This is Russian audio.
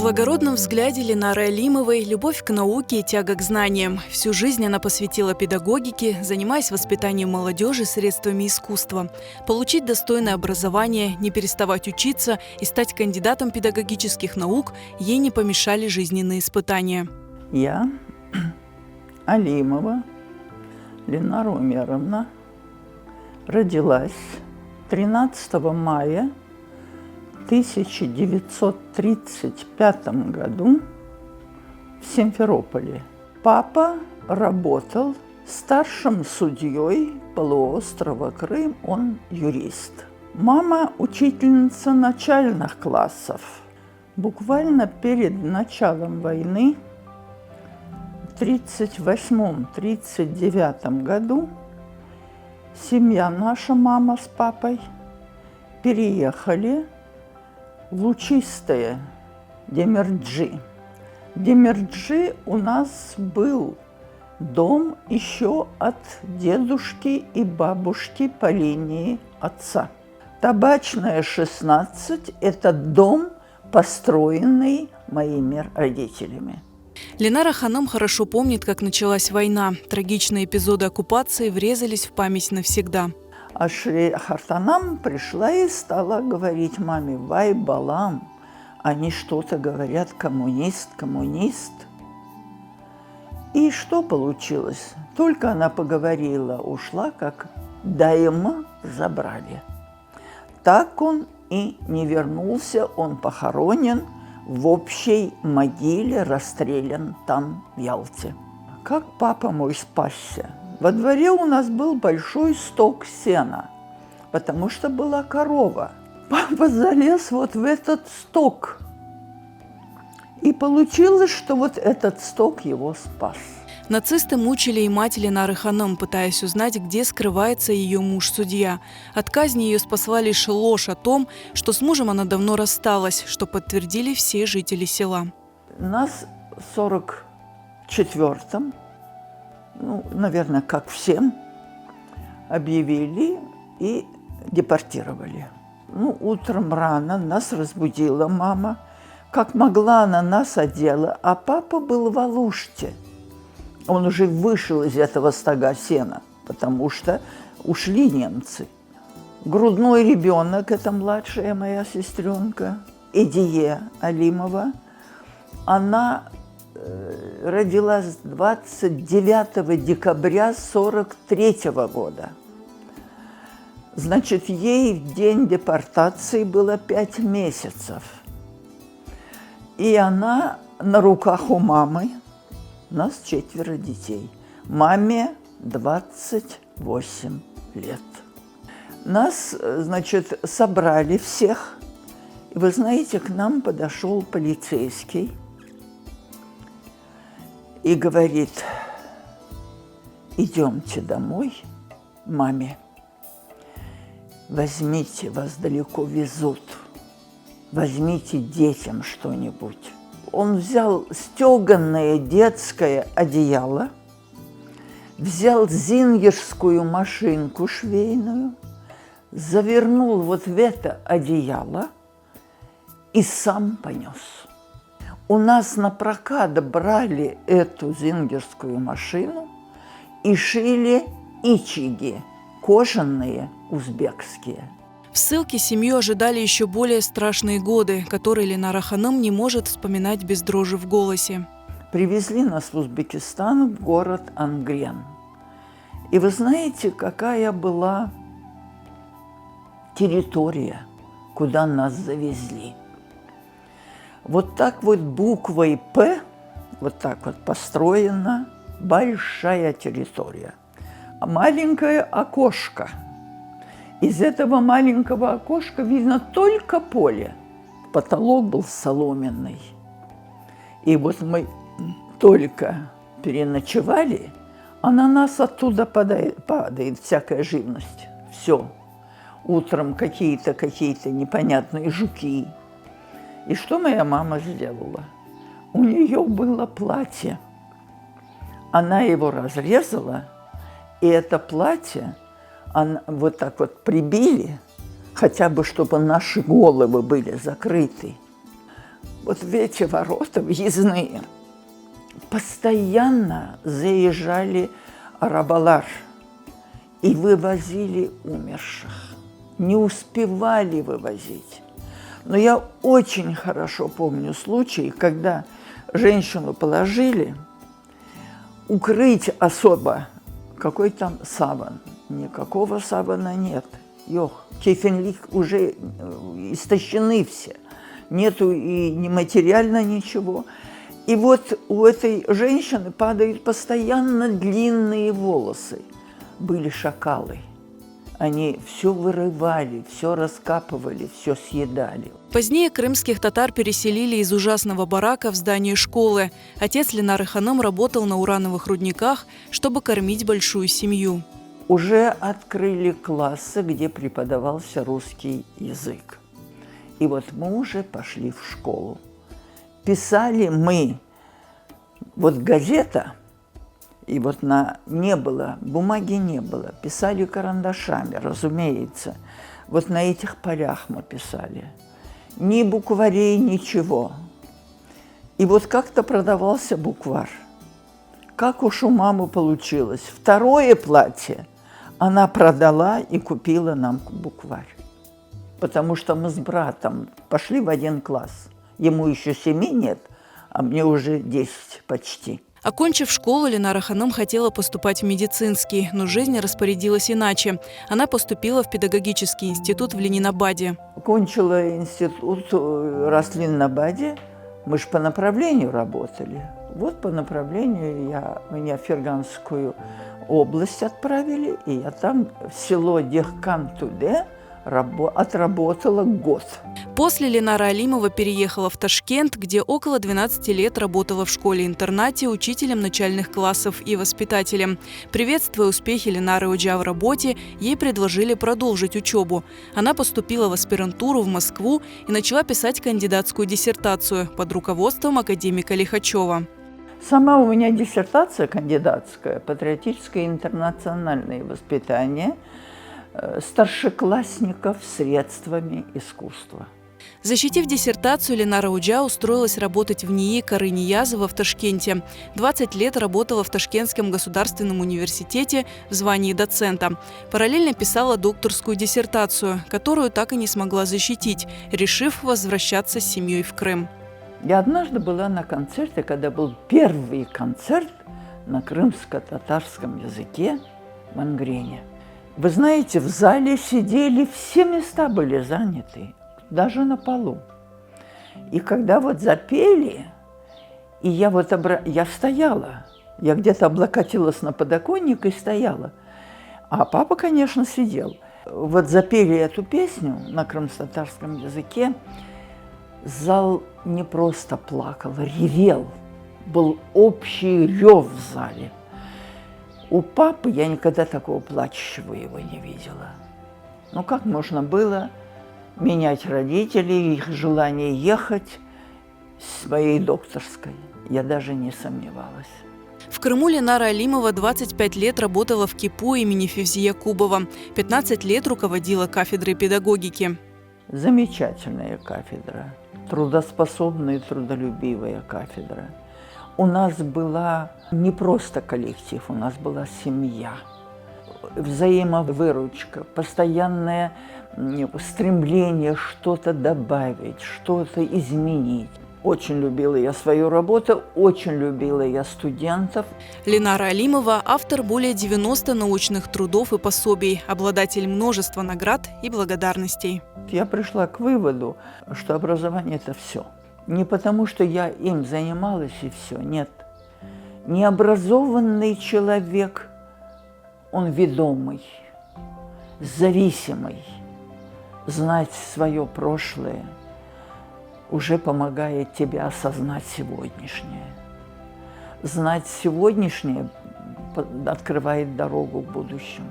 благородном взгляде Ленары Алимовой любовь к науке и тяга к знаниям. Всю жизнь она посвятила педагогике, занимаясь воспитанием молодежи средствами искусства. Получить достойное образование, не переставать учиться и стать кандидатом педагогических наук ей не помешали жизненные испытания. Я, Алимова Ленара Умеровна, родилась 13 мая 1935 году в Симферополе. Папа работал старшим судьей полуострова Крым, он юрист. Мама учительница начальных классов. Буквально перед началом войны в 1938-1939 году семья, наша мама с папой, переехали в Лучистое, Демирджи. В Демирджи у нас был дом еще от дедушки и бабушки по линии отца. Табачная, 16 – это дом, построенный моими родителями. Ленара Ханым хорошо помнит, как началась война. Трагичные эпизоды оккупации врезались в память навсегда. А Шри Хартанам пришла и стала говорить маме: «Вай, Балам, они что-то говорят, коммунист, коммунист». И что получилось? Только она поговорила, ушла, как дайма забрали. Так он и не вернулся, он похоронен в общей могиле, расстрелян там, в Ялте. Как папа мой спасся? Во дворе у нас был большой сток сена, потому что была корова. Папа залез вот в этот сток. И получилось, что вот этот сток его спас. Нацисты мучили и мать Ленары Ханым, пытаясь узнать, где скрывается ее муж-судья. От казни ее спасла лишь ложь о том, что с мужем она давно рассталась, что подтвердили все жители села. Нас в 1944-м, наверное, как всем, объявили и депортировали. Утром рано нас разбудила мама. Как могла, она нас одела, а папа был в Алуште. Он уже вышел из этого стога сена, потому что ушли немцы. Грудной ребенок, это младшая моя сестренка, Эдие Алимова, она родилась 29 декабря 1943 года. Значит, ей в день депортации было 5 месяцев. И она на руках у мамы, у нас 4 детей, маме 28 лет. Нас, значит, собрали всех. И вы знаете, к нам подошел полицейский и говорит: идемте домой, маме, возьмите, вас далеко везут, возьмите детям что-нибудь. Он взял стеганое детское одеяло, взял зингерскую машинку швейную, завернул вот в это одеяло и сам понес. У нас на прокат брали эту зингерскую машину и шили ичиги, кожаные узбекские. В ссылке семью ожидали еще более страшные годы, которые Ленара Ханым не может вспоминать без дрожи в голосе. Привезли нас в Узбекистан, в город Ангрен. И вы знаете, какая была территория, куда нас завезли? Вот так вот буквой «П», вот так вот построена большая территория. Маленькое окошко. Из этого маленького окошка видно только поле. Потолок был соломенный. И вот мы только переночевали, а на нас оттуда падает всякая живность. Все. Утром какие-то непонятные жуки. И что моя мама сделала? У нее было платье. Она его разрезала, и это платье вот так вот прибили, хотя бы чтобы наши головы были закрыты. вот в эти ворота въездные постоянно заезжали арабалар и вывозили умерших. Не успевали вывозить. Но я очень хорошо помню случай, когда женщину положили, укрыть особо, какой там саван. Никакого савана нет. Кефенлик уже истощены все. Нету и ни материально ничего. И вот у этой женщины падают постоянно длинные волосы. Были шакалы. Они все вырывали, все раскапывали, все съедали. Позднее крымских татар переселили из ужасного барака в здание школы. Отец Ленары Ханым работал на урановых рудниках, чтобы кормить большую семью. Уже открыли классы, где преподавался русский язык. И вот мы уже пошли в школу. Писали мы, вот газета, и вот не было, бумаги не было, писали карандашами, разумеется. Вот на этих полях мы писали. Ни букварей, ничего. И вот как-то продавался букварь. Как уж у мамы получилось. Второе платье она продала и купила нам букварь. Потому что мы с братом пошли в один класс. Ему еще 7 нет, а мне уже 10 почти. Окончив школу, Ленара Ханым хотела поступать в медицинский, но жизнь распорядилась иначе. Она поступила в педагогический институт в Ленинабаде. Кончила институт в Ленинабаде. Мы же по направлению работали. Вот по направлению меня в Ферганскую область отправили, и я там в село Дехкан-Туде отработала год. После Ленара Алимова переехала в Ташкент, где около 12 лет работала в школе-интернате учителем начальных классов и воспитателем. Приветствуя успехи Ленары Оджа в работе, ей предложили продолжить учебу. Она поступила в аспирантуру в Москву и начала писать кандидатскую диссертацию под руководством академика Лихачева. Сама у меня диссертация кандидатская, патриотическое интернациональное воспитание старшеклассников средствами искусства. Защитив диссертацию, Ленара Оджа устроилась работать в НИИ Кары Ниязова в Ташкенте. 20 лет работала в Ташкентском государственном университете в звании доцента. Параллельно писала докторскую диссертацию, которую так и не смогла защитить, решив возвращаться с семьей в Крым. Я однажды была на концерте, когда был первый концерт на крымско-татарском языке в Ангрене. Вы знаете, в зале сидели, все места были заняты, даже на полу. И когда вот запели, и я стояла, я где-то облокотилась на подоконник и стояла. А папа, конечно, сидел. Вот запели эту песню на крымско-татарском языке, зал не просто плакал, ревел. Был общий рев в зале. У папы я никогда такого плачущего его не видела. Ну как можно было менять родителей, их желание ехать с моей докторской? Я даже не сомневалась. В Крыму Ленара Алимова 25 лет работала в КИПУ имени Февзия Кубова, 15 лет руководила кафедрой педагогики. Замечательная кафедра, трудоспособная и трудолюбивая кафедра. У нас была не просто коллектив, у нас была семья, взаимовыручка, постоянное стремление что-то добавить, что-то изменить. Очень любила я свою работу, очень любила я студентов. Ленара Алимова – автор более 90 научных трудов и пособий, обладатель множества наград и благодарностей. Я пришла к выводу, что образование – это все. Не потому, что я им занималась и все, нет. Необразованный человек, он ведомый, зависимый. Знать свое прошлое уже помогает тебе осознать сегодняшнее. Знать сегодняшнее открывает дорогу к будущему.